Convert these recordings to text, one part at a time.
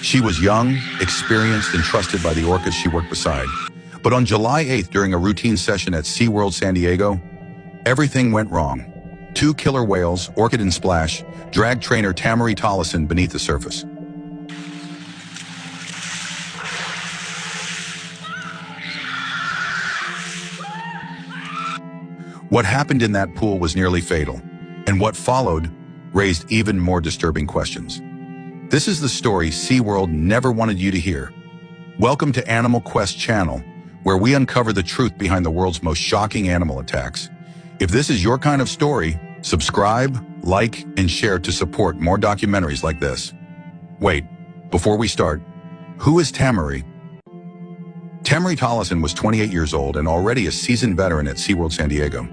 She was young, experienced, and trusted by the orcas she worked beside. But on July 8th, during a routine session at SeaWorld San Diego, everything went wrong. Two killer whales, Orchid and Splash, dragged trainer Tamari Tollison beneath the surface. What happened in that pool was nearly fatal, and what followed raised even more disturbing questions. This is the story SeaWorld never wanted you to hear. Welcome to Animal Quest channel, where we uncover the truth behind the world's most shocking animal attacks. If this is your kind of story, subscribe, like, and share to support more documentaries like this. Wait, before we start, who is Tamari? Tamari Tollison was 28 years old and already a seasoned veteran at SeaWorld San Diego.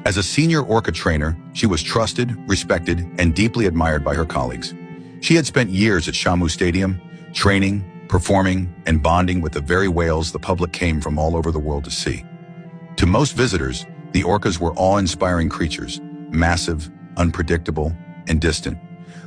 As a senior orca trainer, she was trusted, respected, and deeply admired by her colleagues. She had spent years at Shamu Stadium, training, performing, and bonding with the very whales the public came from all over the world to see. To most visitors, the orcas were awe-inspiring creatures, massive, unpredictable, and distant.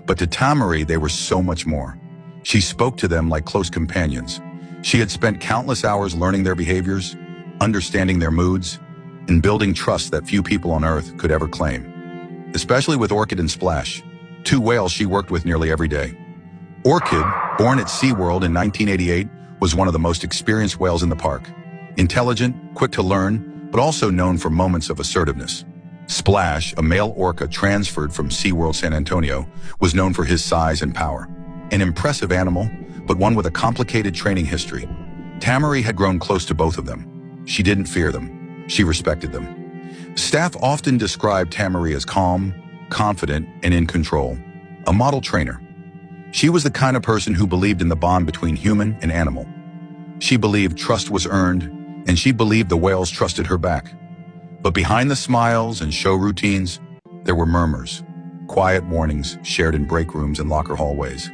But to Tamari, they were so much more. She spoke to them like close companions. She had spent countless hours learning their behaviors, understanding their moods, and building trust that few people on Earth could ever claim. Especially with Orchid and Splash, two whales she worked with nearly every day. Orchid, born at SeaWorld in 1988, was one of the most experienced whales in the park. Intelligent, quick to learn, but also known for moments of assertiveness. Splash, a male orca transferred from SeaWorld San Antonio, was known for his size and power. An impressive animal, but one with a complicated training history. Tamari had grown close to both of them. She didn't fear them. She respected them. Staff often described Tamari as calm, confident, and in control, a model trainer. She was the kind of person who believed in the bond between human and animal. She believed trust was earned, and she believed the whales trusted her back. But behind the smiles and show routines, there were murmurs, quiet warnings shared in break rooms and locker hallways.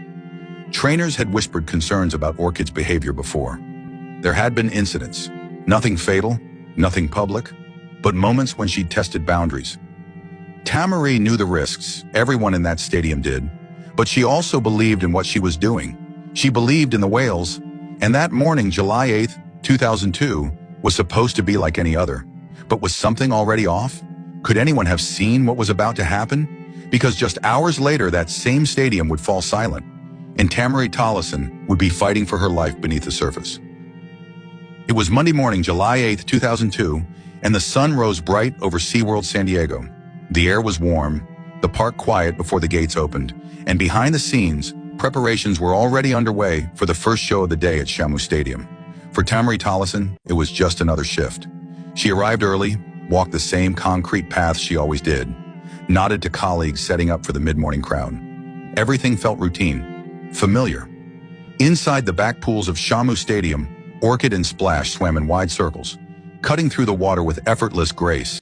Trainers had whispered concerns about Orchid's behavior before. There had been incidents, nothing fatal, nothing public, but moments when she'd tested boundaries. Tamari knew the risks, everyone in that stadium did, but she also believed in what she was doing. She believed in the whales, and that morning, July 8th, 2002, was supposed to be like any other. But was something already off? Could anyone have seen what was about to happen? Because just hours later, that same stadium would fall silent, and Tamari Tollison would be fighting for her life beneath the surface. It was Monday morning, July 8th, 2002, and the sun rose bright over SeaWorld San Diego. The air was warm, the park quiet before the gates opened, and behind the scenes, preparations were already underway for the first show of the day at Shamu Stadium. For Tamari Tollison, it was just another shift. She arrived early, walked the same concrete path she always did, nodded to colleagues setting up for the mid-morning crowd. Everything felt routine, familiar. Inside the back pools of Shamu Stadium, Orchid and Splash swam in wide circles, cutting through the water with effortless grace.